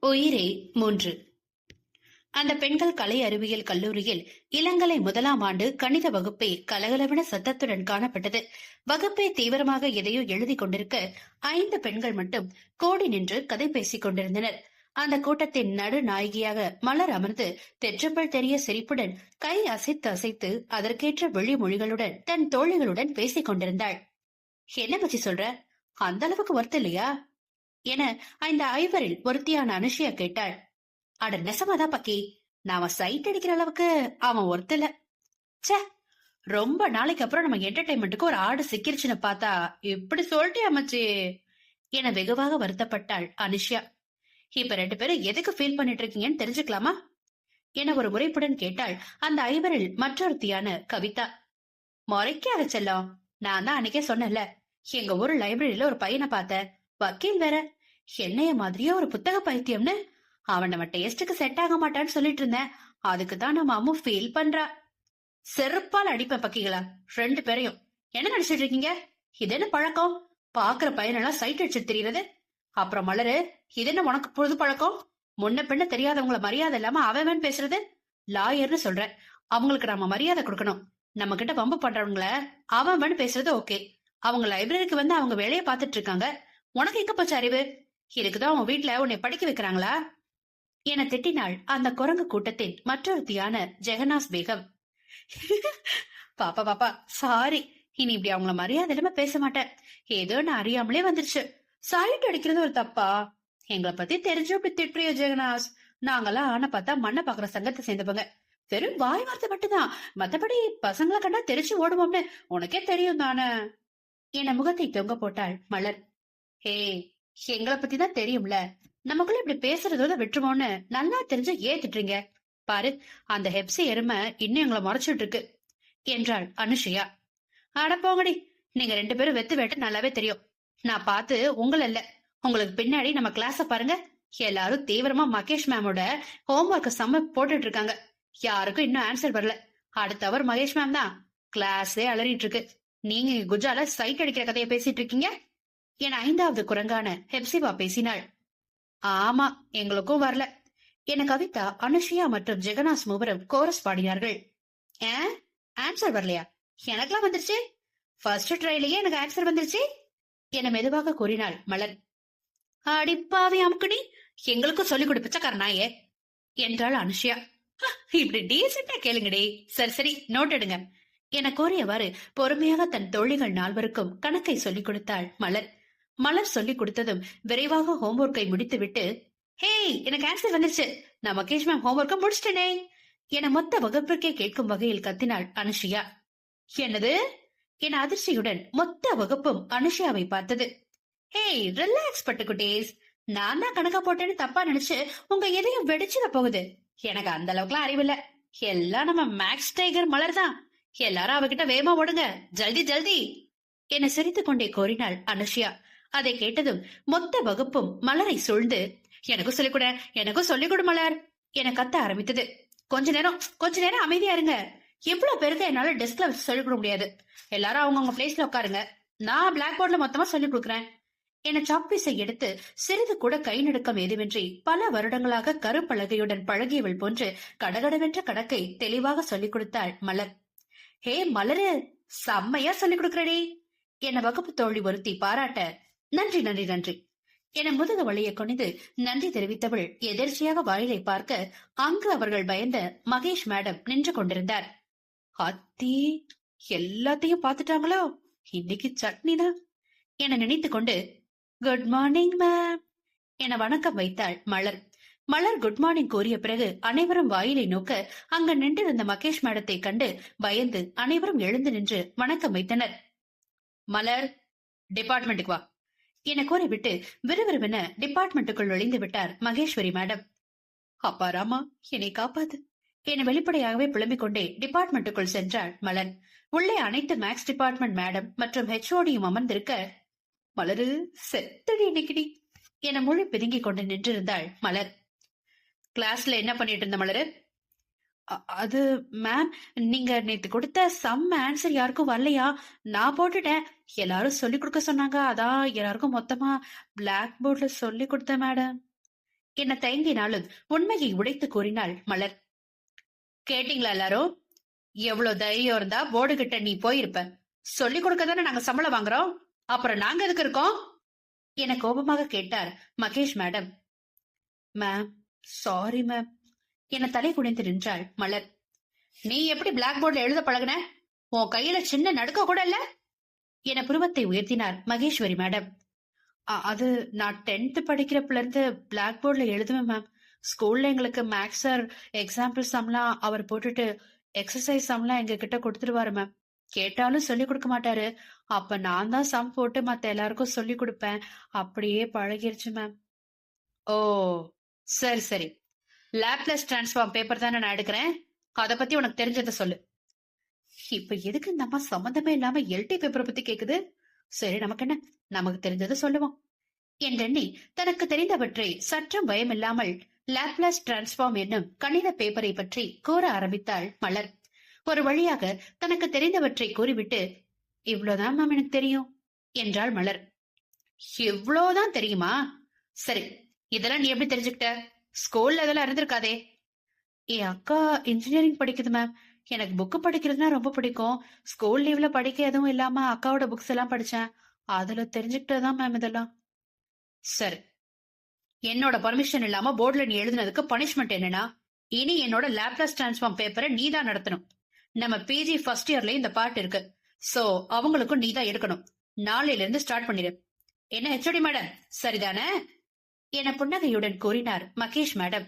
உயிரே 3. அந்த பெண்கள் கலை அறிவியல் கல்லூரியில் இளங்கலை 1ஆம் ஆண்டு கணித வகுப்பே கலகலவென சத்தத்துடன் காணப்பட்டது. வகுப்பே தீவிரமாக எதையோ எழுதி கொண்டிருக்க 5 பெண்கள் மட்டும் கோடி நின்று கதை பேசிக் கொண்டிருந்தனர். அந்த கூட்டத்தின் நடுநாயகியாக மலர் அமர்ந்து தெற்றப்பல் தெரிய சிரிப்புடன் கை அசைத்து அசைத்து அதற்கேற்ற விழிமொழிகளுடன் தன் தோழிகளுடன் பேசிக் கொண்டிருந்தாள். என்ன பற்றி சொல்ற? அந்த அளவுக்கு ஒர்த் இல்லையா என அந்த 5 ஒருத்தியான அனுஷியா கேட்டாள். அட நெசமாதான் பக்கி, நாம சைட் அடிக்கிற அளவுக்கு அவன் ஒருத்தல. சே, ரொம்ப நாளைக்கு அப்புறம் நம்ம என்டர்டைன்மெண்ட்டுக்கு ஒரு ஆடு சிக்கிருச்சுன்னு பார்த்தா இப்படி சொல்லிட்டே அமைச்சு என வெகுவாக வருத்தப்பட்டாள் அனுஷியா. இப்ப 2 பேரும் எதுக்கு ஃபீல் பண்ணிட்டு இருக்கீங்கன்னு தெரிஞ்சுக்கலாமா என ஒரு முறைப்புடன் கேட்டாள் அந்த 5 மற்றொருத்தியான கவிதா. முறைக்காத செல்லம், நான் தான் அன்னைக்கே சொன்னேன்ல, எங்க ஊர் லைப்ரரியில ஒரு பையனை பார்த்தேன், வக்கீல் வேற, என்னைய மாதிரியே ஒரு புத்தக பைத்தியம்னு. அவன் நம்ம டேஸ்டுக்கு செட் ஆக மாட்டான்னு சொல்லிட்டு இருந்தேன். அதுக்குதான் நம்ம அம்மா ஃபீல் பண்றா. செருப்பால் அடிப்பேன் பக்கிகளா 2 பேரையும். என்ன நடிச்சிட்டு இருக்கீங்க? இது என்ன பழக்கம்? பாக்குற பையனெல்லாம் சைட் அடிச்சு தெரியுறது. அப்புறம் மலரு, இது என்ன உனக்கு பொழுது பழக்கம்? முன்ன பின்ன தெரியாதவங்கள மரியாதை இல்லாம அவன் பேசுறது. லாயர்னு சொல்றேன், அவங்களுக்கு நம்ம மரியாதை கொடுக்கணும். நம்ம கிட்ட பம்பு பண்றவங்கள அவன் பேசுறது ஓகே. அவங்க லைப்ரரிக்கு வந்து அவங்க வேலையை பார்த்துட்டு இருக்காங்க. உனக்கு எங்க போச்சு அறிவு? இதுக்குதான் உன் வீட்டுல உன்னை படிக்க வைக்கிறாங்களா என திட்டினாள் அந்த குரங்கு கூட்டத்தின் மற்றொருத்தியான ஜெகநாஸ் பேகம். பாப்பா பாப்பா, சாரி, இனி இப்படி அவங்கள மரியாதை இல்லாம பேச மாட்டேன். ஏதோ நான் அறியாமலே வந்துருச்சு. சைட் அடிக்கிறது ஒரு தப்பா? எங்களை பத்தி தெரிஞ்சு அப்படி திட்டுறியோ ஜெகநாஸ்? நாங்கெல்லாம் ஆன பார்த்தா மண்ணை பாக்குற சங்கத்தை சேர்ந்தவங்க. வெறும் வாய் வார்த்தை மட்டும்தான், மத்தபடி பசங்களை கண்டா தெரிச்சு ஓடுவோம்னு உனக்கே தெரியும் தானே என முகத்தை தொங்க போட்டாள் மலர். ஹே, எங்களை பத்தி தான் தெரியும்ல, நமக்குள்ள இப்படி பேசுறதோட விட்டுருமோன்னு நல்லா தெரிஞ்சு ஏத்துட்டுறீங்க பாரு. அந்த ஹெப்சி எருமை இன்னும் எங்களை மறைச்சிட்டு இருக்கு என்றாள் அனுஷியா. அட போங்கடி, நீங்க 2 பேரும் வெத்து வேட்டு நல்லாவே தெரியும். நான் பார்த்து உங்களை இல்ல, உங்களுக்கு பின்னாடி நம்ம கிளாஸ பாருங்க. எல்லாரும் தீவிரமா மகேஷ் மேமோட ஹோம்ஒர்க் செம்ம போட்டுட்டு இருக்காங்க. யாருக்கும் இன்னும் ஆன்சர் வரல. அடுத்த அவர் மகேஷ் மேம் தான். கிளாஸே அலறிட்டு இருக்கு. நீங்க குஜால சைட் அடிக்கிற கதையை பேசிட்டு இருக்கீங்க என 5வது குரங்கான ஹெப்சிபா பேசினாள். ஆமா, எங்களுக்கும் வரல என கவிதா, அனுஷியா மற்றும் ஜெகநாஸ் மூவரும் கோரஸ் பாடினார்கள். ஆன்சர் வரலையா? எனக்கெல்லாம் வந்துருச்சு. ஃபர்ஸ்ட் ட்ரைலயே எனக்கு ஆன்சர் வந்துருச்சு என மெதுவாக கூறினாள் மலர். அடிப்பாவி அமுக்குடி, எங்களுக்கும் சொல்லிக் கொடுப்பிச்சக்கார நாயே என்றாள் அனுஷியா. இப்படி டீசெண்டா கேளுங்கடி. சரி சரி, நோட் எடுங்க என கூறியவாறு பொறுமையாக தன் தோழிகள் 4 கணக்கை சொல்லிக் கொடுத்தாள் மலர். மலர் சொல்லிக் கொடுத்ததும் விரைவாக ஹோம்ஒர்க்கை முடித்துவிட்டு, ஹே, எனக்கு ஆன்சர் வந்துருச்சு, நான் மகேஷ் மேம் ஹோம்ஒர்க்கை முடிச்சிட்டேனே என மொத்த வகுப்பிற்கே கேட்கும் வகையில் கத்தினாள் அனுஷியா. என்னது என அதிர்ச்சியுடன் மொத்த வகுப்பும் அனுஷியாவை பார்த்தது. ஹே, ரிலாக்ஸ் பட்டுக்குட்டீஸ், நான் தான் கணக்கா போட்டேன்னு தப்பா நினைச்சு உங்க எதையும் வெடிச்சிட போகுது. எனக்கு அந்த அளவுக்குலாம் அறிவில்ல. எல்லாம் நம்ம மேக்ஸ் டைகர் மலர் தான். எல்லாரும் அவகிட்ட வேகமா ஓடுங்க, ஜல்தி ஜல்தி என சிரித்துக் கொண்டே கோரினாள் அனுஷியா. அதை கேட்டதும் மொத்த வகுப்பும் மலரை சூழ்ந்து, எனக்கும் சொல்லிக்கூட, எனக்கும் சொல்லிக் கொடு மலர் என கத்த ஆரம்பித்தது. கொஞ்ச நேரம் அமைதியா இருங்க. எவ்வளவு பேருக்கு என்னால டெஸ்க்ல வச்சு சொல்லிக் கொடுக்க முடியாது. எல்லாரும் அவங்கவுங்க பிளேஸ்ல உட்காருங்க, நான் பிளாக் போர்ட்ல மொத்தமா சொல்லிக் கொடுக்குறேன் என சாப்பீஸை எடுத்து சிறிது கூட கை நடுக்கம் ஏதுமின்றி பல வருடங்களாக கருப்பலகையுடன் பழகியவள் போன்று கடகடவென்ற கணக்கை தெளிவாக சொல்லிக் கொடுத்தாள் மலர். ஹே மலரு, செம்மையா சொல்லிக் கொடுக்கறடி என வகுப்பு தோழி ஒருத்தி பாராட்ட, நன்றி நன்றி நன்றி என முதுகு வழியை கொண்டு நன்றி தெரிவித்தவள் எதிர்ச்சியாக வாயிலை பார்க்க அங்கு அவர்கள் பயந்த மகேஷ் மேடம் நின்று கொண்டிருந்தார். அத்தி, எல்லாத்தையும் பார்த்துட்டாங்களோ, இன்னைக்கு சட்னி தான் என நினைத்து கொண்டு, குட் மார்னிங் மேம் என வணக்கம் வைத்தாள் மலர். மலர் குட் மார்னிங் கூறிய பிறகு அனைவரும் வாயிலை நோக்க அங்க நின்றிருந்த மகேஷ் மேடத்தை கண்டு பயந்து அனைவரும் எழுந்து நின்று வணக்கம் வைத்தனர். மலர், டிபார்ட்மெண்ட்டுக்கு வா என கூறிவிட்டு விறுவிறுவென டிபார்ட்மெண்ட்டுக்குள் நுழைந்து விட்டார் மகேஸ்வரி மேடம். அப்பா ராமா, என்னை காப்பாது என வெளிப்படையாகவே புலம்பிக் கொண்டே டிபார்ட்மெண்ட்டுக்குள் சென்றாள் மலர். உள்ளே அனைத்து மேக்ஸ் டிபார்ட்மெண்ட் மேடம் மற்றும் ஹெச்ஓடியும் அமர்ந்திருக்க, மலரு செத்தடி இன்னைக்குடி என மொழி பிதுங்கிக் கொண்டு நின்றிருந்தாள் மலர். கிளாஸ்ல என்ன பண்ணிட்டு இருந்த மலரு? அது மேம், நீங்க நேத்து கொடுத்த சம் ஆன்சர் யாருக்கும் வரலையா? நான் போட்டுட்டேன். எல்லாரும் சொல்லி கொடுக்க சொன்னாங்க, அதான் எல்லாருக்கும் மொத்தமா பிளாக் போர்ட்ல சொல்லி கொடுத்தேன் மேடம் என்ன தயங்கினாலும் உண்மையை உடைத்து கூறினாள் மலர். கேட்டீங்களா எல்லாரும்? எவ்வளவு தைரியம் இருந்தா போர்டு கிட்ட நீ போயிருப்ப. சொல்லி கொடுக்க தானே நாங்க சம்பளம் வாங்குறோம், அப்புறம் நாங்க எதுக்கு இருக்கோம் என கோபமாக கேட்டார் Mahesh madam. Ma'am, sorry ma'am என தலை குனிந்து நின்றாள் மலர். நீ எப்படி பிளாக் போர்ட்ல எழுத பழகுன? உன் கையில சின்ன நடுக்க கூட இல்ல என புருவத்தை உயர்த்தினார் மகேஸ்வரி மேடம். அது நான் 10th படிக்கிறப்பல இருந்து பிளாக் போர்ட்ல எழுதுவேன் மேம். ஸ்கூல்ல எங்களுக்கு மேக்ஸ் சார் எக்ஸாம்பிள் சம்லாம் அவர் போட்டுட்டு எக்ஸசைஸ் சம்லாம் எங்க கிட்ட கொடுத்துருவாரு மேம். கேட்டாலும் சொல்லி கொடுக்க மாட்டாரு. அப்ப நான் தான் சம் போட்டு மத்த எல்லாருக்கும் சொல்லி கொடுப்பேன். அப்படியே பழகிருச்சு மேம். ஓ, சரி சரி. லேப்லெஸ் டிரான்ஸ்ஃபார்ம் பேப்பர் தானே நான் எடுக்கிறேன். அத பத்தி உனக்கு தெரிஞ்சதை சொல்லு. இப்ப எதுக்கு இந்த அம்மா சம்பந்தமே இல்லாம எல்டி பேப்பரை பத்தி கேக்குது? சரி, நமக்கு என்ன, நமக்கு தெரிஞ்சதை சொல்லுவோம் என்றெண்ணி தனக்கு தெரிந்தவற்றை சற்றும் பயமில்லாமல் லேப்லஸ் டிரான்ஸ்ஃபார்ம் என்னும் கணித பேப்பரை பற்றி கூற ஆரம்பித்தாள் மலர். ஒரு வழியாக தனக்கு தெரிந்தவற்றை கூறிவிட்டு, இவ்வளவுதான் மேம் எனக்கு தெரியும் என்றாள் மலர். இவ்வளவுதான் தெரியுமா? சரி, இதெல்லாம் நீ எப்படி தெரிஞ்சுக்கிட்ட? ஸ்கூல்ல இதெல்லாம் இருந்திருக்காதே. என் அக்கா இன்ஜினியரிங் படிக்குது மேம். எனக்கு புக்கு படிக்கிறதுனா ரொம்ப பிடிக்கும். ஸ்கூல் லீவ்ல படிக்க எதுவும் இல்லாம அக்காவோட புக்ஸ் எல்லாம் படிச்சேன். அதுல தெரிஞ்சுக்கிட்டதான் மேம் இதெல்லாம். சரி, என்னோட பர்மிஷன் இல்லாம போர்டுல நீ எழுதுனதுக்கு பனிஷ்மெண்ட் என்னன்னா, இனி என்னோட லேப்லஸ் டிரான்ஸ்ஃபார்ம் பேப்பரை நீ தான் நடத்தணும். நம்ம பிஜி ஃபர்ஸ்ட் இயர்ல இந்த பார்ட் இருக்கு. சோ அவங்களுக்கும் நீ தான் எடுக்கணும். நாளையில இருந்து ஸ்டார்ட் பண்ணிடு. என்ன ஹெச்ஓடி மேடம், சரிதானே என புன்னகையுடன் கூறினார் மகேஷ் மேடம்.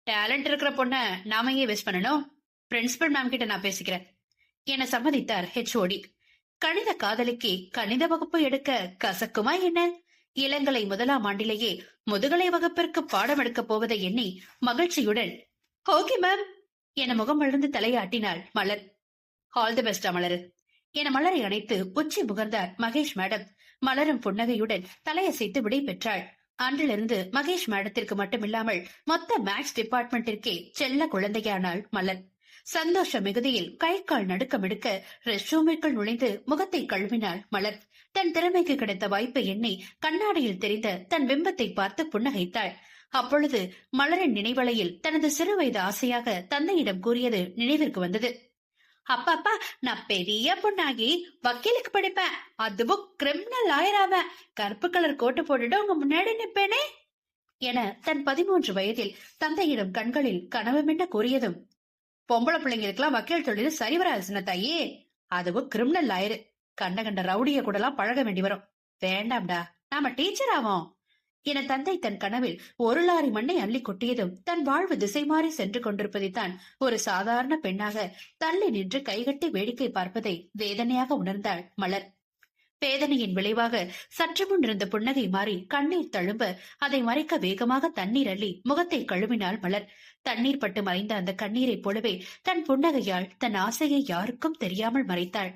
டேலண்ட் இருக்கிற பொண்ண நாம ஏன் வேஸ்ட் பண்ணணும்? பிரின்சிபல் மேம் கிட்ட நான் பேசிக்கிறேன் என சம்மதித்தார் ஹெச்ஓடி. கணித காதலிக்கு கணித வகுப்பு எடுக்க கசக்குமா என்ன? இளங்கலை முதலாம் ஆண்டிலேயே முதுகலை வகுப்பிற்கு பாடம் எடுக்க போவதை எண்ணி மகிழ்ச்சியுடன் ஓகே மேம் என முகம் மலர்ந்து தலையாட்டினாள் மலர். ஆல் தி பெஸ்டா மலரு என மலரை அணைத்து உச்சி முகர்ந்தார் மகேஷ் மேடம். மலரும் புன்னகையுடன் தலையசைத்து விடை பெற்றாள். அன்றிலிருந்து மகேஷ் மேடத்திற்கு மட்டுமில்லாமல் மொத்த மேக்ஸ் டிபார்ட்மெண்டிற்கே செல்ல குழந்தையானாள் மலர். சந்தோஷ மிகுதியில் கை கால் நடுக்கமெடுக்க ரெஸ்ட் ரூமிற்குள் நுழைந்து முகத்தை கழுவினாள் மலர். தன் திறமைக்கு கிடைத்த வாய்ப்பை எண்ணி கண்ணாடியில் தெரிந்த தன் பிம்பத்தை பார்த்து புன்னகைத்தாள். அப்பொழுது மலரின் நினைவலையில் தனது சிறுவயது ஆசையாக தந்தையிடம் கூறியது நினைவிற்கு வந்தது. அப்பாப்பா, நான் பெரிய பொண்ணாகி வக்கீலுக்கு படிப்பேன், அதுவும் கிரிமினல் ஆயிராவேன், கருப்பு கலர் கோட்டு போட்டுட்டு உங்க முன்னாடி நிப்பேனே என தன் 13 வயதில் தந்தையிடம் கண்களில் கனவு மின்ன கூறியதும், பொம்பளை பிள்ளைங்களுக்கெல்லாம் வக்கீல் தொழில் சரி வராது சின்ன தாயே, அதுவும் கிரிமினல் ஆயிரு, கண்ட கண்ட ரவுடிய கூட எல்லாம் பழக வேண்டி வரும், வேண்டாம்டா, நாம டீச்சர் ஆவோம் என தந்தை தன் கனவில் ஒரு லாரி மண்ணை அள்ளி கொட்டியதும் தன் வாழ்வு திசை மாறி சென்று கொண்டிருப்பதைத்தான் ஒரு சாதாரண பெண்ணாக தள்ளி நின்று கைகட்டி வேடிக்கை பார்ப்பதை வேதனையாக உணர்ந்தாள் மலர். வேதனையின் விளைவாக சற்று முன் இருந்த புன்னகை மாறி கண்ணீர் தழும்ப அதை மறைக்க வேகமாக தண்ணீர் அள்ளி முகத்தை கழுவினாள் மலர். தண்ணீர் பட்டு மறைந்த அந்த கண்ணீரை போலவே தன் புன்னகையால் தன் ஆசையை யாருக்கும் தெரியாமல் மறைத்தாள்.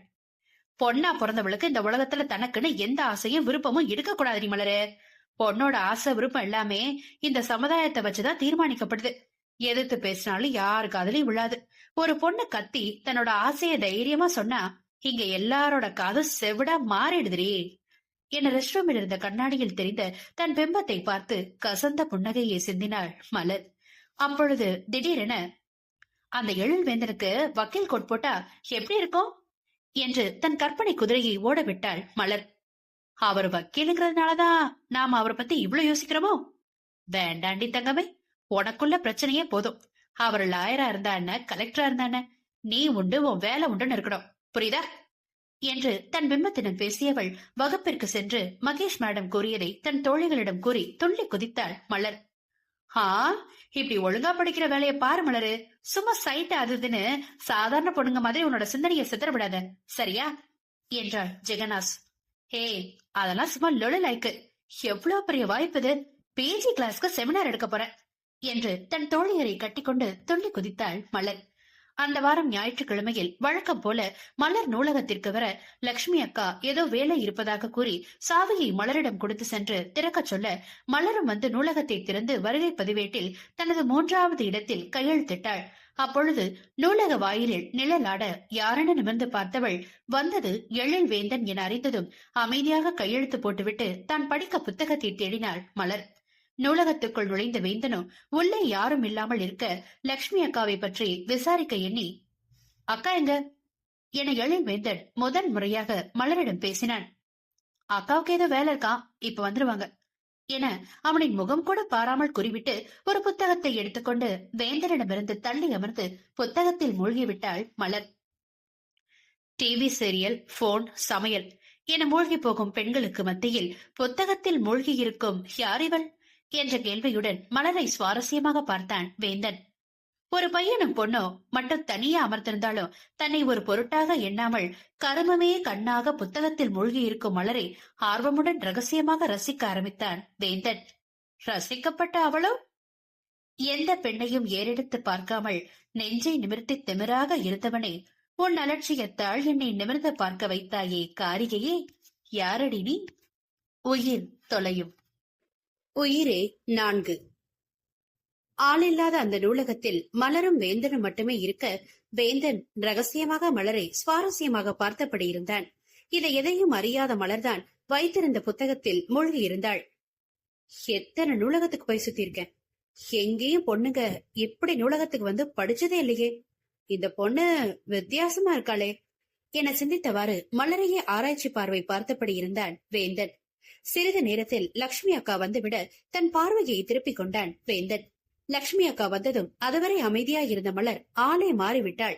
பொண்ணா பிறந்தவளுக்கு இந்த உலகத்துல தனக்குன்னு எந்த ஆசையும் விருப்பமும் இருக்கக்கூடாது மலரு. பொண்ணோட ஆசை விருப்பம் எல்லாமே இந்த சமுதாயத்தை வச்சுதான் தீர்மானிக்கப்படுது. எதிர்த்து பேசினாலும் யாரு காதலையும் விழாது. ஒரு பொண்ணு கத்தி தன்னோட ஆசைய தைரியமா சொன்னா இங்க எல்லாரோட காதும் செவிடா மாறிடுதுரே என ரெஸ்ட் ரூமில் இருந்த கண்ணாடியில் தெரிந்த தன் பிம்பத்தை பார்த்து கசந்த புன்னகையை சிந்தினாள் மலர். அப்பொழுது திடீரென, அந்த எழில் வேந்தனுக்கு வக்கீல் கோட் போட்டா எப்படி இருக்கும் என்று தன் கற்பனை குதிரையை ஓட விட்டாள் மலர். அவர் வக்கீலுங்கிறதுனாலதான் நாம அவரை பத்தி இவ்வளவு யோசிக்கிறோமோ? வேண்டாண்டி தங்கமே, உனக்குள்ள பிரச்சனையே போதும். அவர் லாயரா இருந்தா என்ன, கலெக்டரா இருந்தா என்ன, நீ உண்டு உன் வேலை உண்டுன்னு இருக்கணும், புரியுதா என்று தன் பிம்பத்திடம் பேசியவள் வகுப்பிற்கு சென்று மகேஷ் மேடம் கூறியதை தன் தோழிகளிடம் கூறி துள்ளி குதித்தாள் மலர். இப்படி ஒழுங்கா படிக்கிற வேலையை பாரு மலரு, சும்மா சைட் அதுன்னு சாதாரண பொண்ணுங்க மாதிரி உன்னோட சிந்தனையை சிதற விடாத, சரியா என்றாள் ஜெகநாஸ். ஹே, அதெல்லாம் சும்மா லொழு லைக்கு, எவ்வளவு பெரிய வாய்ப்பு இது, பிஜி கிளாஸ்க்கு செமினார் எடுக்க போற என்று தன் தோழியரை கட்டிக்கொண்டு துள்ளி குதித்தாள் மலர். அந்த வாரம் ஞாயிற்றுக்கிழமையில் வழக்கம் போல மலர் நூலகத்திற்கு வர லட்சுமி அக்கா ஏதோ வேலை இருப்பதாக கூறி சாவியை மலரிடம் கொடுத்து சென்று திறக்க சொல்ல, மலரும் வந்து நூலகத்தை திறந்து வருகை பதிவேட்டில் தனது 3வது இடத்தில் கையெழுத்திட்டாள். அப்பொழுது நூலக வாயிலில் நிழலாட யாரென நிமிர்ந்து பார்த்தவள் வந்தது எழில் வேந்தன் என அறிந்ததும் அமைதியாக கையெழுத்து போட்டுவிட்டு தான் படிக்க புத்தகத்தை தேடினாள் மலர். நூலகத்துக்குள் நுழைந்த வேந்தனும் உள்ளே யாரும் இல்லாமல் இருக்க லட்சுமி அக்காவை பற்றி விசாரிக்க எண்ணி, அக்கா எங்க என எழில் வேந்தன் முதல் முறையாக மலரிடம் பேசினான். அக்காவுக்கு ஏதோ வேலை இருக்கா, இப்ப வந்துருவாங்க என அவனின் முகம் கூட பாராமல் குறிவிட்டு ஒரு புத்தகத்தை எடுத்துக்கொண்டு வேந்தனிடமிருந்து தள்ளி அமர்ந்து புத்தகத்தில் மூழ்கிவிட்டாள் மலர். டிவி சீரியல், போன், சமையல் என மூழ்கி போகும் பெண்களுக்கு மத்தியில் புத்தகத்தில் மூழ்கியிருக்கும் யார் இவள் என்ற கேள்வியுடன் மலரை சுவாரஸ்யமாக பார்த்தான் வேந்தன். ஒரு பையனும் பொண்ணோ மட்டும் தனியே அமர்ந்திருந்தாலும் தன்னை ஒரு பொருட்டாக எண்ணாமல் கருமமே கண்ணாக புத்தகத்தில் மூழ்கி இருக்கும் மலரை ஆர்வமுடன் ரகசியமாக ரசிக்க ஆரம்பித்தான் வேந்தன். ரசிக்கப்பட்ட அவளோ எந்த பெண்ணையும் ஏறெடுத்து பார்க்காமல் நெஞ்சை நிமிர்த்தி திமிராக இருந்தவனே, உன் அலட்சியத்தால் என்னை நிமிர்ந்து பார்க்க வைத்தாயே காரிகையே, யாரடி நீ? உயிர் தொலையும். உயிரே 4. ஆளில்லாத அந்த நூலகத்தில் மலரும் வேந்தனும் மட்டுமே இருக்க, வேந்தன் ரகசியமாக மலரை சுவாரஸ்யமாக பார்த்தபடி இருந்தான். இதை எதையும் அறியாத மலர்தான் வைத்திருந்த புத்தகத்தில் மூழ்கி இருந்தாள். எத்தனை நூலகத்துக்கு போய் சுத்திருக்கேன், எங்கேயும் பொண்ணுங்க இப்படி நூலகத்துக்கு வந்து படிச்சதே இல்லையே, இந்த பொண்ணு வித்தியாசமா இருக்காளே என சிந்தித்தவாறு மலரையே ஆராய்ச்சி பார்வை பார்த்தபடி இருந்தான் வேந்தன். சிறிது நேரத்தில் லட்சுமி அக்கா வந்துவிட தன் பார்வையை திருப்பிக் கொண்டான் வேந்தன். லட்சுமி அக்கா வந்ததும் அதுவரை அமைதியாயிருந்த மலர் ஆளே மாறிவிட்டாள்.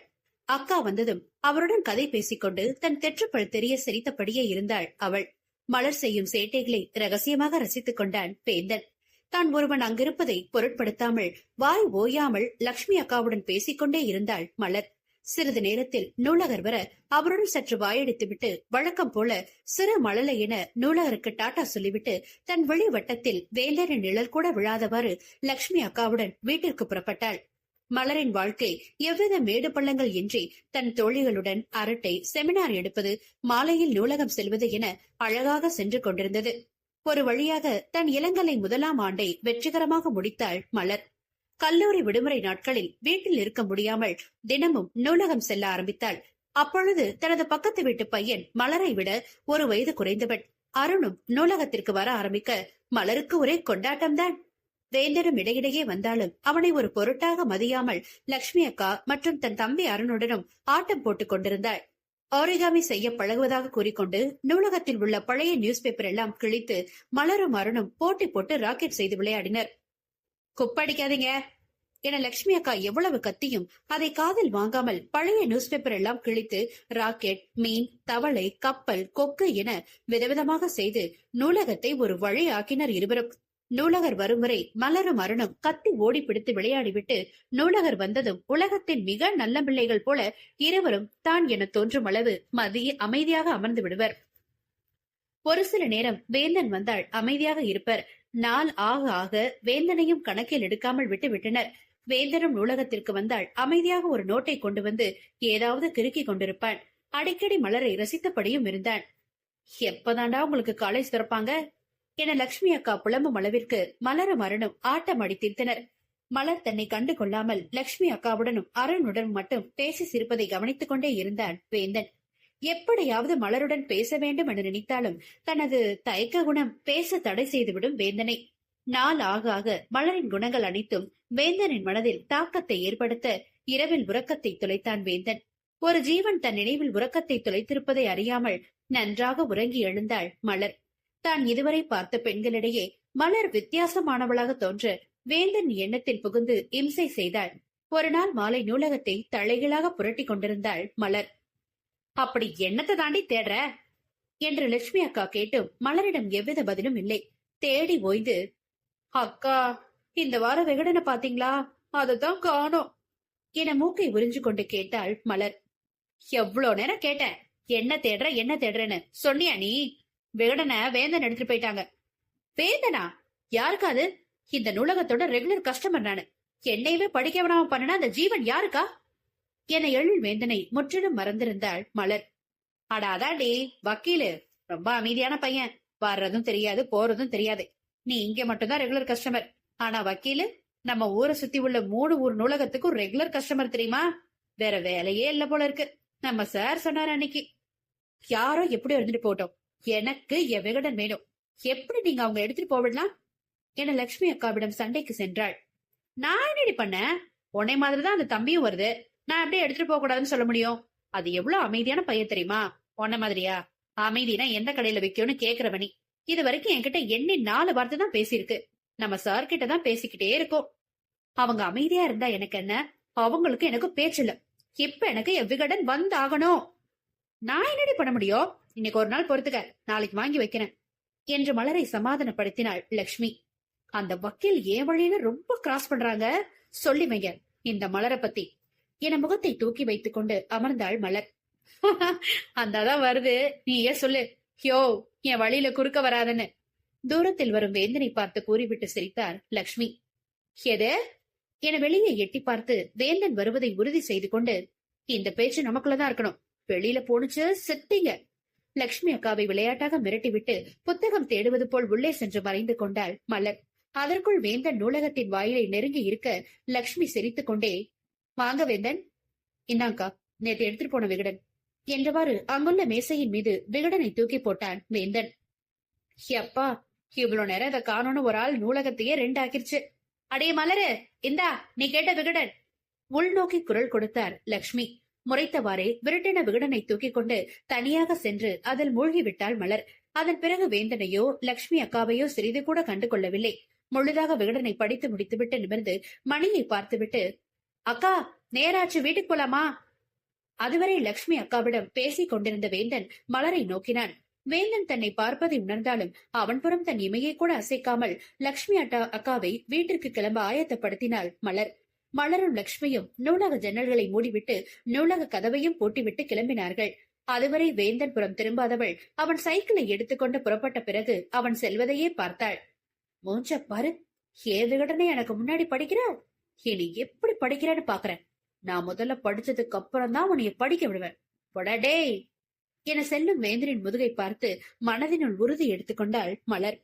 அக்கா வந்ததும் அவருடன் கதை பேசிக்கொண்டு தன் தெற்றுப்பல் தெரிய சிரித்தபடியே இருந்தாள் அவள். மலர் செய்யும் சேட்டைகளை ரகசியமாக ரசித்துக் கொண்டான் வேந்தன். தான் ஒருவன் அங்கிருப்பதை பொருட்படுத்தாமல் வாய் ஓயாமல் லட்சுமி அக்காவுடன் பேசிக்கொண்டே இருந்தாள் மலர். சிறிது நேரத்தில் நூலகர் வர அவருடன் சற்று வாயடித்துவிட்டு வழக்கம் போல சிறு மழலை என நூலகருக்கு டாட்டா சொல்லிவிட்டு தன் வெளி வட்டத்தில் வேந்தரின் நிழல் கூட விழாதவாறு லட்சுமி அக்காவுடன் வீட்டிற்கு புறப்பட்டாள். மலரின் வாழ்க்கை எவ்வித மேடு பள்ளங்கள் இன்றி தன் தோழிகளுடன் அரட்டை, செமினார் எடுப்பது, மாலையில் நூலகம் செல்வது என அழகாக சென்று கொண்டிருந்தது. ஒரு வழியாக தன் இளங்கலை 1ஆம் ஆண்டை வெற்றிகரமாக முடித்தாள் மலர். கல்லூரி விடுமுறை நாட்களில் வீட்டில் இருக்க முடியாமல் தினமும் நூலகம் செல்ல ஆரம்பித்தாள். அப்பொழுது தனது பக்கத்து வீட்டு பையன் மலரை விட 1 வயது குறைந்தவன் அருணும் நூலகத்திற்கு வர ஆரம்பிக்க மலருக்கு ஒரே கொண்டாட்டம்தான். வேந்தரும் இடையிடையே வந்தாலும் அவனை ஒரு பொருட்டாக மதியாமல் லட்சுமி அக்கா மற்றும் தன் தம்பி அருணுடனும் ஆட்டம் போட்டுக் கொண்டிருந்தாள். ஆரிகாமி செய்ய பழகுவதாக கூறிக்கொண்டு நூலகத்தில் உள்ள பழைய நியூஸ் பேப்பர் எல்லாம் கிழித்து மலரும் அருணும் போட்டி போட்டு ராக்கெட் செய்து விளையாடினர். குப்படிக்காதீங்க என லட்சுமி அக்கா எவ்வளவு கத்தியும் அதை காதில் வாங்காமல் பழைய நியூஸ் பேப்பர் எல்லாம் கிழித்து ராக்கெட், மீன், தவளை, கப்பல், கொக்கு என விதவிதமாக செய்து நூலகத்தை ஒரு வழி ஆக்கினர் இருவரும். நூலகர் வரும் வரை மலரும் அருணும் கத்தி ஓடி பிடித்து விளையாடிவிட்டு நூலகர் வந்ததும் உலகத்தின் மிக நல்ல பிள்ளைகள் போல இருவரும் தான் என தோன்றும் அளவு அமைதியாக அமர்ந்து விடுவர். ஒரு சில நேரம் வேந்தன் வந்தால் அமைதியாக இருப்பர். நாள் ஆக ஆக வேந்தனையும் கணக்கில் எடுக்காமல் விட்டு விட்டனர். வேந்தனும் நூலகத்திற்கு வந்தால் அமைதியாக ஒரு நோட்டை கொண்டு வந்து ஏதாவது கிறுக்கிக் கொண்டிருப்பான். அடிக்கடி மலரை ரசித்தபடியும் இருந்தான். எப்பதாண்டா உங்களுக்கு காலேஜ் திறப்பாங்க என லட்சுமி அக்கா புலம்பும் அளவிற்கு மலரும் அருணும் ஆட்டம் அடித்திருந்தனர். மலர் தன்னை கண்டு கொள்ளாமல் லட்சுமி அக்காவுடனும் அருணுடன் மட்டும் பேசி சிரிப்பதை கவனித்துக் கொண்டே இருந்தான் வேந்தன். எப்படியாவது மலருடன் பேச வேண்டும் என நினைத்தாலும் தனது தயக்க குணம் பேச தடை செய்துவிடும் வேந்தனை. நாள் ஆக ஆக மலரின் குணங்கள் அனைத்தும் வேந்தனின் மனதில் தாக்கத்தை ஏற்படுத்த இரவில் உறக்கத்தை தொலைத்தான் வேந்தன். ஒரு ஜீவன் தன் நினைவில் உறக்கத்தை தொலைத்திருப்பதை அறியாமல் நன்றாக உறங்கி எழுந்தாள் மலர். தான் இதுவரை பார்த்த பெண்களிடையே மலர் வித்தியாசமானவளாக தோன்ற வேந்தன் எண்ணத்தில் புகுந்து இம்சை செய்தாள். ஒரு நாள் மாலை நூலகத்தை தலைகீழாக புரட்டி கொண்டிருந்தாள் மலர். அப்படி என்னத்தை தாண்டி தேடுற என்று லட்சுமி அக்கா கேட்டும் மலரிடம் எவ்வித பதிலும் இல்லை. தேடி ஓய்ந்து, அக்கா இந்த வார விகடனை பாத்தீங்களா, அதுதான் காணோம் என மூக்கை உறிஞ்சு கொண்டு கேட்டாள் மலர். எவ்வளோ நேரம் கேட்டேன், என்ன தேடுற என்ன தேடுறன்னு சொன்னியா நீ? விகடனை வேந்தன் எடுத்துட்டு போயிட்டாங்க. வேந்தனா? யாருக்காது? இந்த நூலகத்தோட ரெகுலர் கஸ்டமர் நானு. என்னையவே படிக்க விடாம பண்ணனா அந்த ஜீவன் யாருக்கா என எழில் வேந்தனை முற்றிலும் மறந்திருந்தாள் மலர். அடாதாண்டி வக்கீலு ரொம்ப அமைதியான பையன், வர்றதும் தெரியாது போறதும் தெரியாது. நீ இங்க மட்டும்தான் ரெகுலர் கஸ்டமர். ஆனா வக்கீலு நம்ம ஊரை சுத்தி உள்ள 3 ஊர் நூலகத்துக்கும் ரெகுலர் கஸ்டமர் தெரியுமா? வேற வேலையே இல்ல போல இருக்கு. நம்ம சார் சொன்னாரு அன்னைக்கு. யாரோ எப்படியோ இருந்துட்டு போட்டோம், எனக்கு என் விகடன் வேணும். எப்படி நீங்க அவங்க எடுத்துட்டு போவிடலாம்? என லட்சுமி அக்காவிடம் சண்டைக்கு சென்றாள். நான் என்னடி பண்ண? உன்னை மாதிரிதான் அந்த தம்பியும் வருது. நான் அப்படியே எடுத்துட்டு போக கூடாதுன்னு சொல்ல முடியும்? அது எவ்வளவு அமைதியான பையன் தெரியுமா? உன்ன மாதிரியா? அமைதினா எந்த கடையில வைக்கும்னு கேக்குறவனி. இது வரைக்கும் என்கிட்ட எண்ணி 4 வார்த்தை தான் பேசியிருக்கு. நம்ம சார் கிட்ட தான் பேசிக்கிட்டே இருக்கோம். அவங்க அமைதியா இருந்தா எனக்கு என்ன? அவங்களுக்கு எனக்கு பேச்சு இல்ல. இப்ப எனக்கு விகடன் வந்தாகணும். நான் என்னடி பண்ண முடியும்? இன்னைக்கு ஒரு நாள் பொறுத்துக்க, நாளைக்கு வாங்கி வைக்கிறேன் என்று மலரை சமாதானப்படுத்தினாள் லக்ஷ்மி. அந்த வக்கீல் ஏன் வழியில ரொம்ப கிராஸ் பண்றாங்க, சொல்லி வைங்க இந்த மலரை பத்தி என முகத்தை தூக்கி வைத்துக் கொண்டு அமர்ந்தாள் மலர். அந்தாதான் வருது, நீ ஏன் சொல்லு. யோ, என் வழியில குறுக்க வராதன்னு தூரத்தில் வரும் வேந்தனை பார்த்து கூறிவிட்டு சிரித்தார் லக்ஷ்மி. எது என வெளியே எட்டி பார்த்து வேந்தன் வருவதை உறுதி செய்து கொண்டு, இந்த பேச்சு நமக்குள்ளதான் இருக்கணும், வெளியில போனுச்சு செத்தீங்க. லக்ஷ்மி அக்காவை விளையாட்டாக மிரட்டிவிட்டு புத்தகம் தேடுவது போல் உள்ளே சென்று மறைந்து கொண்டாள் மலர். அதற்குள் வேந்தன் நூலகத்தின் வாயிலை நெருங்கி இருக்க லக்ஷ்மி சிரித்துக் கொண்டே, வாங்க வேந்தன். இந்தாங்கா, நேற்று எடுத்துட்டு போன விகடன் என்றவாறு அங்குள்ள மேசையின் மீது விகடனை தூக்கி போட்டான் வேந்தன். அப்பா, இவ்வளவு நேரம் இதை காணோன்னு ஒரு ஆள் நூலகத்தையே 2 ஆக்கிருச்சு. அடே மலரு, இந்தா நீ கேட்ட விகடன். உள்நோக்கி குரல் கொடுத்தார் லக்ஷ்மி. முறைத்தவாறே விரட்டின விகடனை தூக்கி கொண்டு தனியாக சென்று அதில் மூழ்கிவிட்டாள் மலர். அதன் பிறகு வேந்தனையோ லக்ஷ்மி அக்காவையோ சிறிது கூட கண்டு கொள்ளவில்லை. முழுதாக விகடனை படித்து முடித்துவிட்டு நிமிர்ந்து மணியை பார்த்துவிட்டு, அக்கா நேராச்சு, வீட்டுக்கு போலாமா? அதுவரை லக்ஷ்மி அக்காவிடம் பேசிக் கொண்டிருந்த வேந்தன் மலரை நோக்கினான். வேந்தன் தன்னை பார்ப்பதை உணர்ந்தாலும் அவன் புறம் தன் இமையை கூட அசைக்காமல் லக்ஷ்மி அக்காவை வீட்டிற்கு கிளம்ப ஆயத்தப்படுத்தினாள் மலர். மலரும் லக்ஷ்மியும் நூலக ஜன்னல்களை மூடிவிட்டு நூலக கதவையும் பூட்டிவிட்டு கிளம்பினார்கள். அதுவரை வேந்தன் புறம் திரும்பாதவள் அவன் சைக்கிளை எடுத்துக்கொண்டு புறப்பட்ட பிறகு அவன் செல்வதையே பார்த்தாள். மூஞ்ச பாரு, விகடனை எனக்கு முன்னாடி படிக்கிற, இனி எப்படி படிக்கிறேன்னு பாக்குறேன். நான் முதல்ல படிச்சதுக்கு அப்புறம் தான் உன்னைய படிக்க விடுவேன். பொடடே என செல்லும் வேந்தனின் முதுகை பார்த்து மனதினுள் உறுதி எடுத்துக்கொண்டாள் மலர்.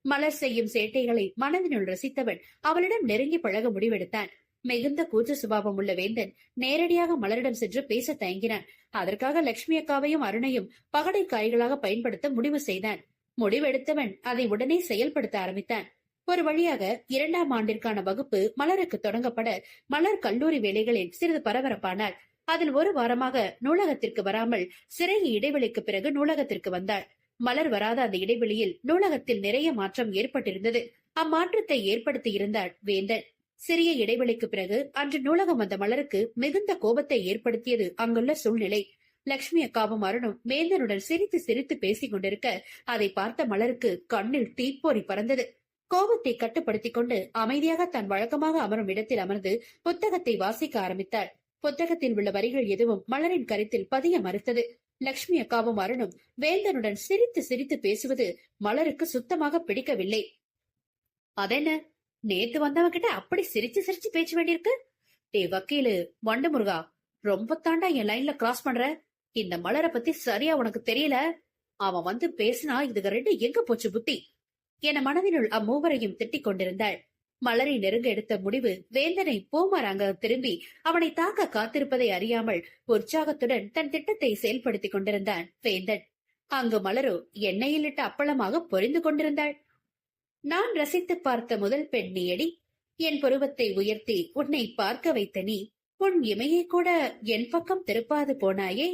மலர் செய்யும் சேட்டைகளை மனதினுள் ரசித்தவன் அவளிடம் நெருங்கி பழக முடிவெடுத்தான். மிகுந்த கூச்ச சுபாவம் உள்ள வேந்தன் நேரடியாக மலரிடம் சென்று பேச தயங்கினான். அதற்காக லட்சுமி அக்காவையும் அருணையும் பகடை காய்களாக பயன்படுத்த முடிவு செய்தான். முடிவெடுத்தவன் அதை உடனே செயல்படுத்த ஆரம்பித்தான். ஒரு வழியாக 2ஆம் ஆண்டிற்கான வகுப்பு மலருக்கு தொடங்கப்பட மலர் கல்லூரி வேலைகளில் சிறிது பரபரப்பானாள். அதில் ஒரு வாரமாக நூலகத்திற்கு வராமல் சிறிய இடைவெளிக்கு பிறகு நூலகத்திற்கு வந்தாள். மலர் வராத அந்த இடைவெளியில் நூலகத்தில் நிறைய மாற்றம் ஏற்பட்டிருந்தது. அம்மாற்றத்தை ஏற்படுத்தி இருந்தாள் வேந்தன். சிறிய இடைவெளிக்கு பிறகு அன்று நூலகம் வந்த மலருக்கு மிகுந்த கோபத்தை ஏற்படுத்தியது அங்குள்ள சூழ்நிலை. லட்சுமி அக்காவும் அருணும் வேந்தனுடன் சிரித்து சிரித்து பேசிக் கொண்டிருக்க அதை பார்த்த மலருக்கு கண்ணில் தீப்பொறி பறந்தது. கோபத்தை கட்டுப்படுத்திக் கொண்டு அமைதியாக தன் வழக்கமாக அமரும் இடத்தில் அமர்ந்து புத்தகத்தை வாசிக்க ஆரம்பித்தாள். புத்தகத்தில் உள்ள வரிகள் எதுவும் மலரின் கருத்தில் பதிய மறுத்தது. லட்சுமி அக்காவும் அருணும் வேந்தனுடன் சிரித்து சிரித்து பேசுவது மலருக்கு சுத்தமாக பிடிக்கவில்லை. அதென்ன, நேத்து வந்தவங்கிட்ட அப்படி சிரிச்சு சிரிச்சு பேச்சு வேண்டியிருக்கு? டே வக்கீலு வண்டு முருகா, ரொம்ப தாண்டா என் லைன்ல கிராஸ் பண்ற. இந்த மலரை பத்தி சரியா உனக்கு தெரியல. அவன் வந்து பேசினா இதுக 2 எங்க போச்சு புத்தி என மனதினுள் அம்மூவரையும் திட்டிக் கொண்டிருந்தாள். மலரை நெருங்க எடுத்த முடிவு வேந்தனை பூமராங்க திரும்பி அவனை தாக்க காத்திருப்பதை அறியாமல் உற்சாகத்துடன் தன் திட்டத்தை செயல்படுத்திக் கொண்டிருந்தான் வேந்தன். அங்கு மலரோ எண்ணெயில் இட்ட அப்பளமாக பொரிந்து கொண்டிருந்தாள். நான் ரசித்து பார்த்த முதல் பெண் நீயடி. என் புருவத்தை உயர்த்தி உன்னை பார்க்க வைத்த நீ உன் இமையை கூட என் பக்கம் திருப்பாது போனாயே,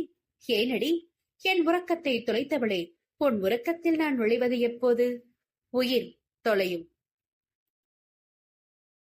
ஏனடி? என் உறக்கத்தை தொலைத்தவளே, உன் உறக்கத்தில் நான் நுழைவது எப்போது? உயிர் தொலையும்